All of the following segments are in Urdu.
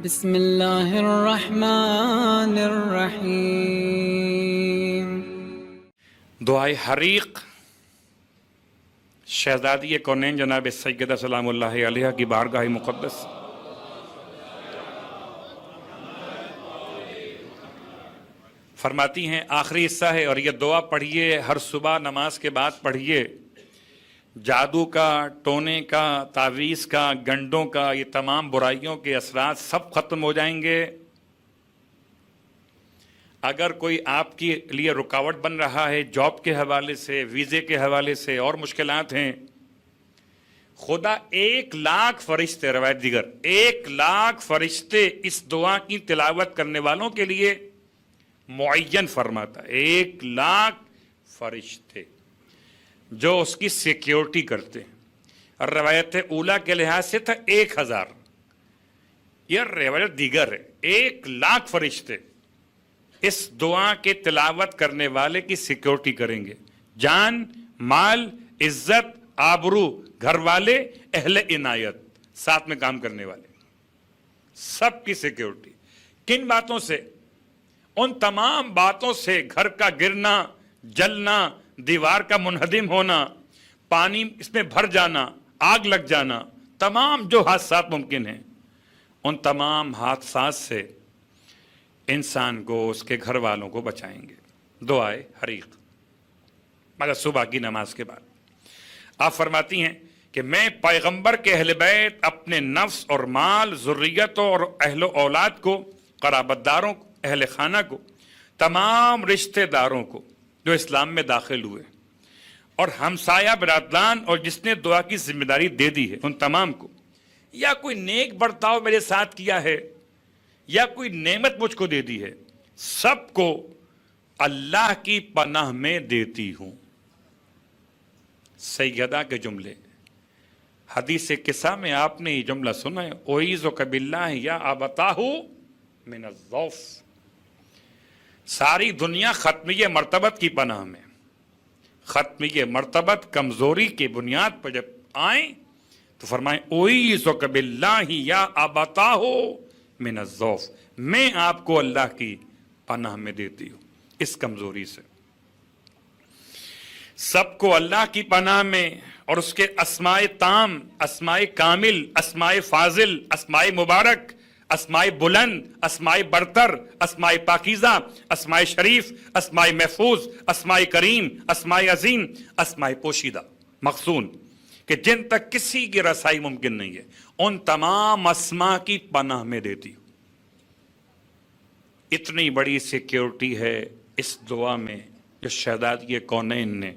بسم اللہ الرحمن الرحیم۔ دعائے حریق شہزادی کونین جناب سیدہ سلام اللہ علیہ کی بارگاہ مقدس فرماتی ہیں، آخری حصہ ہے اور یہ دعا پڑھیے، ہر صبح نماز کے بعد پڑھیے۔ جادو کا، ٹونے کا، تعویذ کا، گنڈوں کا، یہ تمام برائیوں کے اثرات سب ختم ہو جائیں گے۔ اگر کوئی آپ کے لیے رکاوٹ بن رہا ہے جاب کے حوالے سے، ویزے کے حوالے سے اور مشکلات ہیں، خدا 1,00,000 فرشتے، روایت دیگر 1,00,000 فرشتے اس دعا کی تلاوت کرنے والوں کے لیے معین فرماتا ہے۔ 1,00,000 فرشتے جو اس کی سیکیورٹی کرتے ہیں۔ اور روایت اولا کے لحاظ سے تھا 1,000، یہ روایت دیگر ہے۔ 1,00,000 فرشتے اس دعا کے تلاوت کرنے والے کی سیکیورٹی کریں گے۔ جان، مال، عزت، آبرو، گھر والے، اہل عنایت، ساتھ میں کام کرنے والے، سب کی سیکیورٹی۔ کن باتوں سے؟ ان تمام باتوں سے، گھر کا گرنا، جلنا، دیوار کا منہدم ہونا، پانی اس میں بھر جانا، آگ لگ جانا، تمام جو حادثات ممکن ہیں، ان تمام حادثات سے انسان کو، اس کے گھر والوں کو بچائیں گے۔ دعائے حریق مگر صبح کی نماز کے بعد آپ فرماتی ہیں کہ میں پیغمبر کے اہل بیت، اپنے نفس اور مال، ذریتوں اور اہل و اولاد کو، قرابت داروں کو، اہل خانہ کو، تمام رشتہ داروں کو جو اسلام میں داخل ہوئے، اور ہمسایہ برادران اور جس نے دعا کی ذمہ داری دے دی ہے، ان تمام کو، یا کوئی نیک برتاؤ میرے ساتھ کیا ہے، یا کوئی نعمت مجھ کو دے دی ہے، سب کو اللہ کی پناہ میں دیتی ہوں۔ سیدہ کے جملے، حدیث قصہ میں آپ نے یہ جملہ سنا ہے، اعیذک باللہ یا ابتاہ من الضعف۔ ساری دنیا ختمیہ مرتبت کی پناہ میں، ختمیہ مرتبت کمزوری کے بنیاد پر جب آئیں تو فرمائیں اعیذک باللہ یا ابتاہ من الضعف، میں آپ کو اللہ کی پناہ میں دیتی ہوں اس کمزوری سے۔ سب کو اللہ کی پناہ میں اور اس کے اسماء تام، اسماء کامل، اسماء فاضل، اسماء مبارک، اسماء بلند، اسماء برتر، اسماء پاکیزہ، اسماء شریف، اسماء محفوظ، اسماء کریم، اسماء عظیم، اسماء پوشیدہ مخزون، کہ جن تک کسی کی رسائی ممکن نہیں ہے، ان تمام اسماء کی پناہ میں دیتی ہوں۔ اتنی بڑی سیکیورٹی ہے اس دعا میں جو شہزادی کونین نے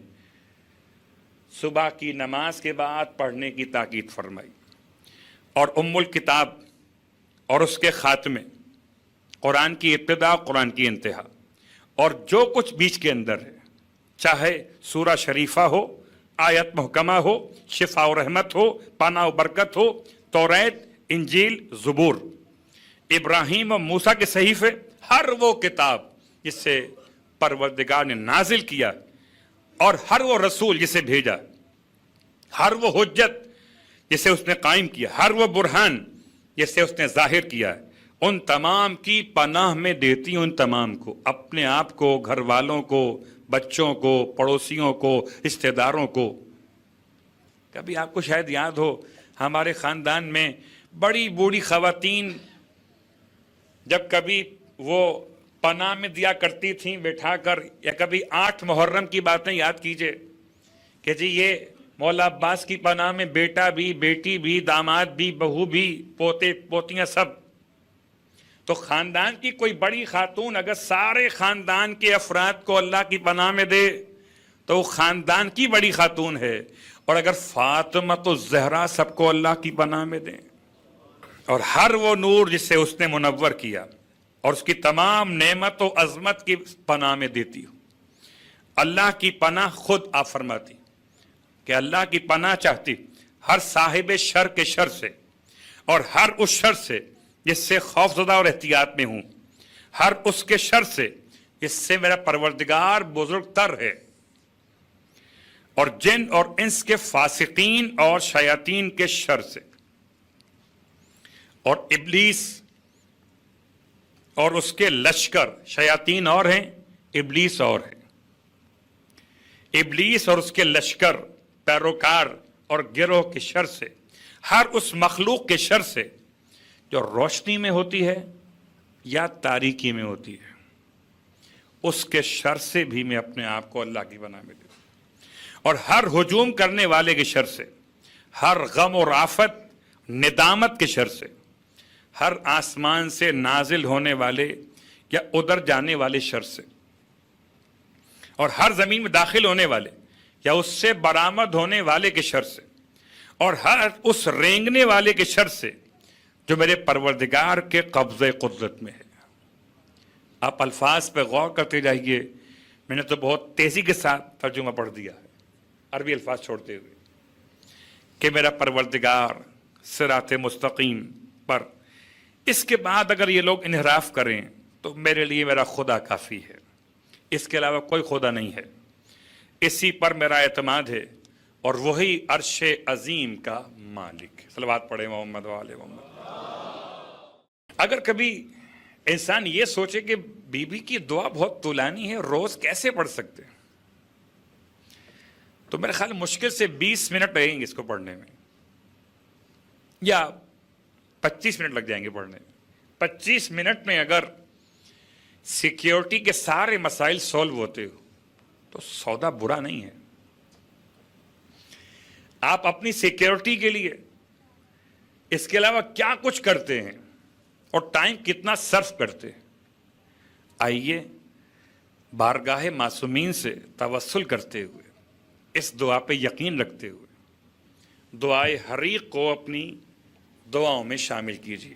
صبح کی نماز کے بعد پڑھنے کی تاکید فرمائی، اور ام الکتاب اور اس کے خاتمے، قرآن کی ابتدا، قرآن کی انتہا، اور جو کچھ بیچ کے اندر ہے، چاہے سورہ شریفہ ہو، آیت محکمہ ہو، شفا و رحمت ہو، پناہ و برکت ہو، توریت، انجیل، زبور، ابراہیم و موسیٰ کے صحیفے، ہر وہ کتاب جس سے پروردگار نے نازل کیا، اور ہر وہ رسول جسے بھیجا، ہر وہ حجت جسے اس نے قائم کیا، ہر وہ برہان جسے اس نے ظاہر کیا، ان تمام کی پناہ میں دیتی ہوں، ان تمام کو، اپنے آپ کو، گھر والوں کو، بچوں کو، پڑوسیوں کو، رشتہ داروں کو۔ کبھی آپ کو شاید یاد ہو، ہمارے خاندان میں بڑی بوڑھی خواتین جب کبھی وہ پناہ میں دیا کرتی تھیں بٹھا کر، یا کبھی 8 محرم کی باتیں یاد کیجئے کہ جی یہ مولا عباس کی پناہ میں بیٹا بھی، بیٹی بھی، داماد بھی، بہو بھی، پوتے پوتیاں سب۔ تو خاندان کی کوئی بڑی خاتون اگر سارے خاندان کے افراد کو اللہ کی پناہ میں دے تو وہ خاندان کی بڑی خاتون ہے، اور اگر فاطمہ الزہرا سب کو اللہ کی پناہ میں دیں، اور ہر وہ نور جس سے اس نے منور کیا، اور اس کی تمام نعمت و عظمت کی پناہ میں دیتی ہوں۔ اللہ کی پناہ خود آپ فرماتی کہ اللہ کی پناہ چاہتی ہر صاحب شر کے شر سے، اور ہر اس شر سے جس سے خوف زدہ اور احتیاط میں ہوں، ہر اس کے شر سے جس سے میرا پروردگار بزرگ تر ہے، اور جن اور انس کے فاسقین اور شیاطین کے شر سے، اور ابلیس اور اس کے لشکر شیاطین اور ہیں، ابلیس اور ہے۔ ابلیس اور اس کے لشکر، پیروکار اور گروہ کے شر سے، ہر اس مخلوق کے شر سے جو روشنی میں ہوتی ہے یا تاریکی میں ہوتی ہے، اس کے شر سے بھی میں اپنے آپ کو اللہ کی پناہ میں دوں، اور ہر ہجوم کرنے والے کے شر سے، ہر غم اور آفت ندامت کے شر سے، ہر آسمان سے نازل ہونے والے یا ادھر جانے والے شر سے، اور ہر زمین میں داخل ہونے والے یا اس سے برآمد ہونے والے کے شر سے، اور ہر اس رینگنے والے کے شر سے جو میرے پروردگار کے قبضے قدرت میں ہے۔ آپ الفاظ پہ غور کرتے جائیے، میں نے تو بہت تیزی کے ساتھ ترجمہ پڑھ دیا ہے عربی الفاظ چھوڑتے ہوئے، کہ میرا پروردگار صراط مستقیم پر۔ اس کے بعد اگر یہ لوگ انحراف کریں تو میرے لیے میرا خدا کافی ہے، اس کے علاوہ کوئی خدا نہیں ہے، اسی پر میرا اعتماد ہے، اور وہی عرش عظیم کا مالک ہے۔ صلوات پڑھے محمد و آل محمد۔ اگر کبھی انسان یہ سوچے کہ بی بی کی دعا بہت طولانی ہے، روز کیسے پڑھ سکتے، تو میرے خیال مشکل سے 20 منٹ لگیں گے اس کو پڑھنے میں، یا 25 منٹ لگ جائیں گے پڑھنے میں۔ 25 منٹ میں اگر سیکیورٹی کے سارے مسائل سولو ہوتے ہو تو سودا برا نہیں ہے۔ آپ اپنی سیکیورٹی کے لیے اس کے علاوہ کیا کچھ کرتے ہیں اور ٹائم کتنا صرف کرتے ہیں، آئیے بارگاہ معصومین سے توسل کرتے ہوئے، اس دعا پہ یقین رکھتے ہوئے، دعائے حریق کو اپنی دعاؤں میں شامل کیجیے۔